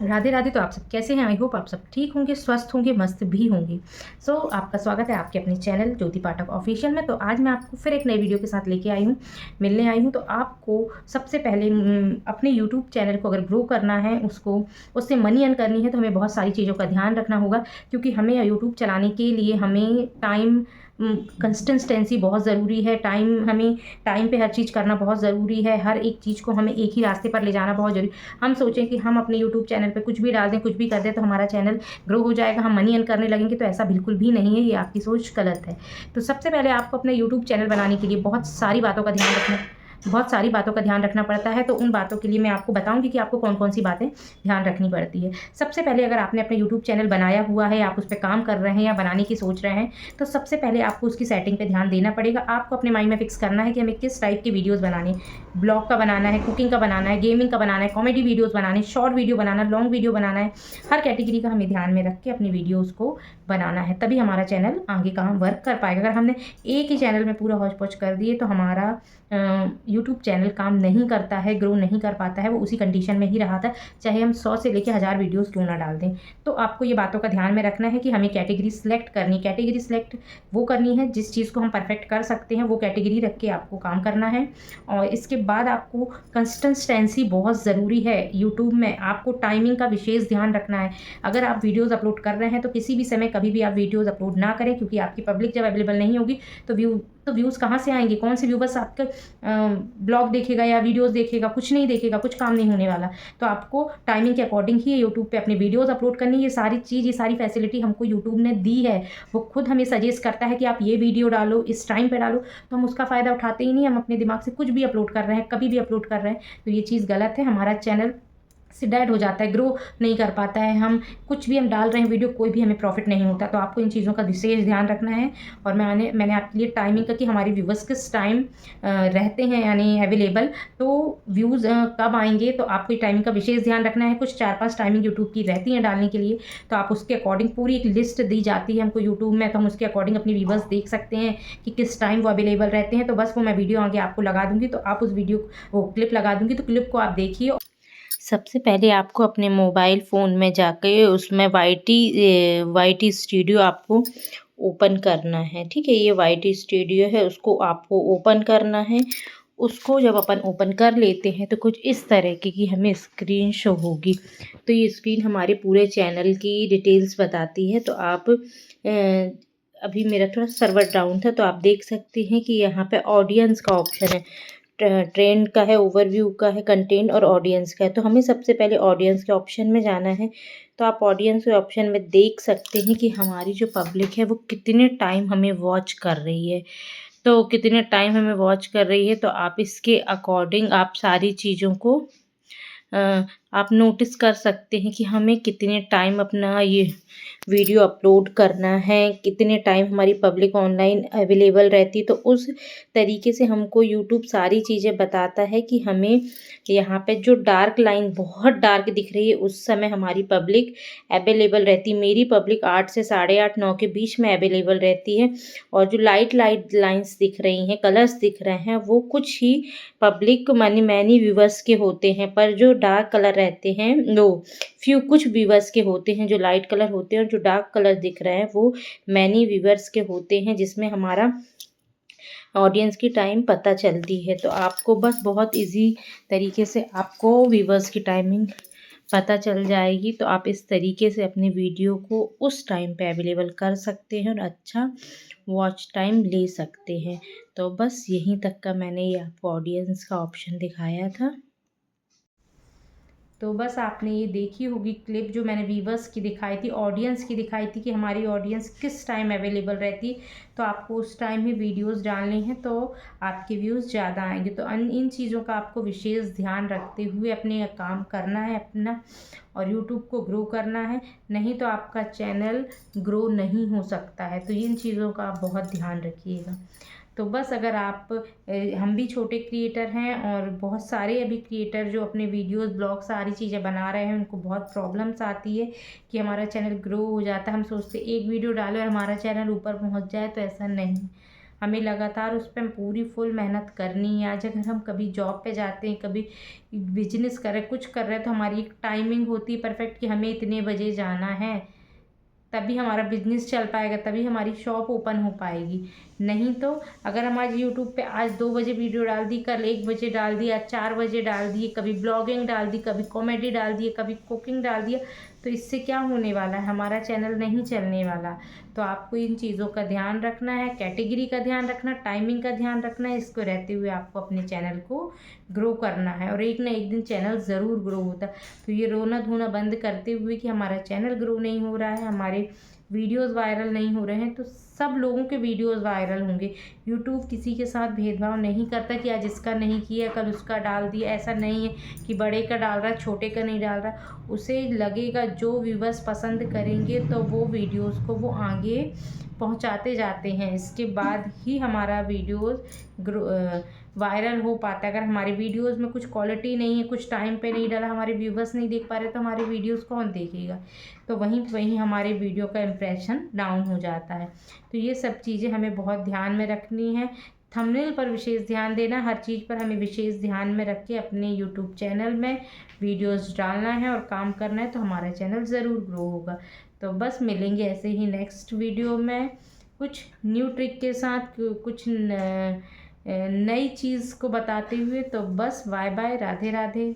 राधे राधे। तो आप सब कैसे हैं? आई होप आप सब ठीक होंगे, स्वस्थ होंगे, मस्त भी होंगे। आपका स्वागत है आपके अपने चैनल ज्योति पाठक ऑफिशियल में। तो आज मैं आपको फिर एक नई वीडियो के साथ लेके आई हूँ, मिलने आई हूँ। तो आपको सबसे पहले अपने यूट्यूब चैनल को अगर ग्रो करना है, उससे मनी अर्न करनी है, तो हमें बहुत सारी चीज़ों का ध्यान रखना होगा। क्योंकि हमें यूट्यूब चलाने के लिए हमें कंसिस्टेंसी बहुत ज़रूरी है। हमें टाइम पे हर चीज़ करना बहुत ज़रूरी है। हर एक चीज़ को हमें एक ही रास्ते पर ले जाना बहुत ज़रूरी। हम सोचें कि हम अपने यूट्यूब चैनल पे कुछ भी डाल दें, कुछ भी कर दें तो हमारा चैनल ग्रो हो जाएगा, हम मनी अर्न करने लगेंगे, तो ऐसा बिल्कुल भी नहीं है। ये आपकी सोच गलत है। तो सबसे पहले आपको अपने यूट्यूब चैनल बनाने के लिए बहुत सारी बातों का ध्यान रखना पड़ता है। तो उन बातों के लिए मैं आपको बताऊंगी कि आपको कौन कौन सी बातें ध्यान रखनी पड़ती है। सबसे पहले अगर आपने अपना यूट्यूब चैनल बनाया हुआ है, आप उस पर काम कर रहे हैं या बनाने की सोच रहे हैं, तो सबसे पहले आपको उसकी सेटिंग पे ध्यान देना पड़ेगा। आपको अपने माइंड में फिक्स करना है कि हमें किस टाइप की वीडियोज़ बनानी है। ब्लॉग का बनाना है, कुकिंग का बनाना है, गेमिंग का बनाना है, कॉमेडी वीडियोज़ बनाने, शॉर्ट वीडियो बनाना, लॉन्ग वीडियो बनाना है। हर कैटेगरी का हमें ध्यान में रख के अपनी वीडियोज़ को बनाना है, तभी हमारा चैनल आगे काम वर्क कर पाएगा। अगर हमने एक ही चैनल में पूरा हौच पौच कर दिए तो हमारा यूट्यूब चैनल काम नहीं करता है, ग्रो नहीं कर पाता है, वो उसी कंडीशन में ही रहा था, चाहे हम 100 से लेकर 1000 वीडियोज़ क्यों ना डाल दें। तो आपको ये बातों का ध्यान में रखना है कि हमें कैटेगरी सेलेक्ट वो करनी है जिस चीज़ को हम परफेक्ट कर सकते हैं, वो कैटेगरी रख के आपको काम करना है। और इसके बाद आपको कंसिस्टेंसी बहुत ज़रूरी है। यूट्यूब में आपको टाइमिंग का विशेष ध्यान रखना है। अगर आप वीडियोज़ अपलोड कर रहे हैं तो किसी भी समय कभी भी आप वीडियोज़ अपलोड ना करें, क्योंकि आपकी पब्लिक जब अवेलेबल नहीं होगी तो व्यूज़ कहाँ से आएंगे? कौन से व्यूवर्स आपका ब्लॉग देखेगा या वीडियोज़ देखेगा? कुछ नहीं देखेगा, कुछ काम नहीं होने वाला। तो आपको टाइमिंग के अकॉर्डिंग ही यूट्यूब पे अपनी वीडियोज़ अपलोड करनी है। ये सारी फैसिलिटी हमको यूट्यूब ने दी है। वो खुद हमें सजेस्ट करता है कि आप ये वीडियो डालो, इस टाइम पे डालो, तो हम उसका फ़ायदा उठाते ही नहीं। हम अपने दिमाग से कुछ भी अपलोड कर रहे हैं, कभी भी अपलोड कर रहे हैं, तो ये चीज़ गलत है। हमारा चैनल से डेड हो जाता है, ग्रो नहीं कर पाता है। हम कुछ भी हम डाल रहे हैं वीडियो, कोई भी हमें प्रॉफिट नहीं होता। तो आपको इन चीज़ों का विशेष ध्यान रखना है। और मैंने आपके लिए टाइमिंग का कि हमारे व्यूवर्स किस टाइम रहते हैं यानी अवेलेबल, तो व्यूज़ कब आएंगे, तो आपको ये टाइमिंग का विशेष ध्यान रखना है। कुछ 4-5 टाइमिंग यूट्यूब की रहती हैं डालने के लिए, तो आप उसके अकॉर्डिंग पूरी एक लिस्ट दी जाती है हमको यूट्यूब में, तो हम उसके अकॉर्डिंग अपनी व्यूवर्स देख सकते हैं कि किस टाइम वो अवेलेबल रहते हैं। तो बस वो मैं वीडियो आगे आपको लगा दूँगी, तो आप उस वीडियो वो क्लिप लगा दूँगी, तो क्लिप को आप देखिए। सबसे पहले आपको अपने मोबाइल फ़ोन में जाके उसमें वाईटी स्टूडियो आपको ओपन करना है, ठीक है? ये वाईटी स्टूडियो है, उसको आपको ओपन करना है। उसको जब अपन ओपन कर लेते हैं तो कुछ इस तरह की हमें स्क्रीन शो होगी। तो ये स्क्रीन हमारे पूरे चैनल की डिटेल्स बताती है। तो आप अभी मेरा थोड़ा सर्वर डाउन था, तो आप देख सकते हैं कि यहाँ पे ऑडियंस का ऑप्शन है, ट्रेंड का है, ओवरव्यू का है, कंटेंट और ऑडियंस का है। तो हमें सबसे पहले ऑडियंस के ऑप्शन में जाना है। तो आप ऑडियंस के ऑप्शन में देख सकते हैं कि हमारी जो पब्लिक है वो कितने टाइम हमें वॉच कर रही है। तो कितने टाइम हमें वॉच कर रही है, तो आप इसके अकॉर्डिंग आप सारी चीज़ों को आप नोटिस कर सकते हैं कि हमें कितने टाइम अपना ये वीडियो अपलोड करना है, कितने टाइम हमारी पब्लिक ऑनलाइन अवेलेबल रहती है। तो उस तरीके से हमको यूट्यूब सारी चीज़ें बताता है कि हमें यहाँ पे जो डार्क लाइन बहुत डार्क दिख रही है उस समय हमारी पब्लिक अवेलेबल रहती है। मेरी पब्लिक 8 से 8:30 9 के बीच में अवेलेबल रहती है। और जो लाइट लाइन्स दिख रही हैं, कलर्स दिख रहे हैं, वो कुछ ही पब्लिक मैनी व्यूवर्स के होते हैं। पर जो डार्क कलर रहते हैं वो कुछ व्यूवर्स के होते हैं। जो लाइट कलर होते हैं और जो डार्क कलर दिख रहे हैं वो मैनी व्यूवर्स के होते हैं, जिसमें हमारा ऑडियंस की टाइम पता चलती है। तो आपको बस बहुत इजी तरीके से आपको व्यूवर्स की टाइमिंग पता चल जाएगी। तो आप इस तरीके से अपने वीडियो को उस टाइम पे अवेलेबल कर सकते हैं और अच्छा वॉच टाइम ले सकते हैं। तो बस यहीं तक का मैंने ये आपको ऑडियंस का ऑप्शन दिखाया था। तो बस आपने ये देखी होगी क्लिप जो मैंने व्यूवर्स की दिखाई थी, ऑडियंस की दिखाई थी कि हमारी ऑडियंस किस टाइम अवेलेबल रहती है। तो आपको उस टाइम ही वीडियोस डालनी है, तो आपके व्यूज़ ज़्यादा आएंगे। तो इन चीज़ों का आपको विशेष ध्यान रखते हुए अपने काम करना है अपना, और यूट्यूब को ग्रो करना है। नहीं तो आपका चैनल ग्रो नहीं हो सकता है। तो इन चीज़ों का आप बहुत ध्यान रखिएगा। तो बस अगर आप हम भी छोटे क्रिएटर हैं और बहुत सारे अभी क्रिएटर जो अपने वीडियोस ब्लॉग सारी चीज़ें बना रहे हैं, उनको बहुत प्रॉब्लम्स आती है कि हमारा चैनल ग्रो हो जाता है। हम सोचते एक वीडियो डालें और हमारा चैनल ऊपर पहुंच जाए, तो ऐसा नहीं। हमें लगातार उस पर पूरी फुल मेहनत करनी है। आज अगर हम कभी जॉब पे जाते हैं, कभी बिजनेस कर रहे, कुछ कर रहे हैं, तो हमारी एक टाइमिंग होती है परफेक्ट कि हमें इतने बजे जाना है, तभी हमारा बिजनेस चल पाएगा, तभी हमारी शॉप ओपन हो पाएगी। नहीं तो अगर हम आज यूट्यूब पे आज 2 बजे वीडियो डाल दी, कल 1 बजे डाल दी, आज 4 बजे डाल दिए, कभी ब्लॉगिंग डाल दी, कभी कॉमेडी डाल दिए, कभी कुकिंग डाल दिया, तो इससे क्या होने वाला है, हमारा चैनल नहीं चलने वाला। तो आपको इन चीज़ों का ध्यान रखना है, कैटेगरी का ध्यान रखना, टाइमिंग का ध्यान रखना है। इसको रहते हुए आपको अपने चैनल को ग्रो करना है और एक ना एक दिन चैनल ज़रूर ग्रो होता है। तो ये रोना धोना बंद करते हुए कि हमारा चैनल ग्रो नहीं हो रहा है, हमारे वीडियोस वायरल नहीं हो रहे हैं, तो सब लोगों के वीडियोस वायरल होंगे। यूट्यूब किसी के साथ भेदभाव नहीं करता कि आज इसका नहीं किया कल उसका डाल दिया। ऐसा नहीं है कि बड़े का डाल रहा है छोटे का नहीं डाल रहा। उसे लगेगा जो व्यूवर्स पसंद करेंगे तो वो वीडियोस को वो आगे पहुंचाते जाते हैं। इसके बाद ही हमारा वीडियोस वायरल हो पाता है। अगर हमारे वीडियोस में कुछ क्वालिटी नहीं है, कुछ टाइम पे नहीं डाला, हमारे व्यूवर्स नहीं देख पा रहे, तो हमारे वीडियोस कौन देखेगा। तो वहीं हमारे वीडियो का इम्प्रेशन डाउन हो जाता है। तो ये सब चीज़ें हमें बहुत ध्यान में रखनी है। थंबनेल पर विशेष ध्यान देना, हर चीज़ पर हमें विशेष ध्यान में रख के अपने यूट्यूब चैनल में वीडियोस डालना है और काम करना है, तो हमारा चैनल ज़रूर ग्रो होगा। तो बस मिलेंगे ऐसे ही नेक्स्ट वीडियो में कुछ न्यू ट्रिक के साथ, कुछ नई चीज़ को बताते हुए। तो बस बाय बाय, राधे राधे।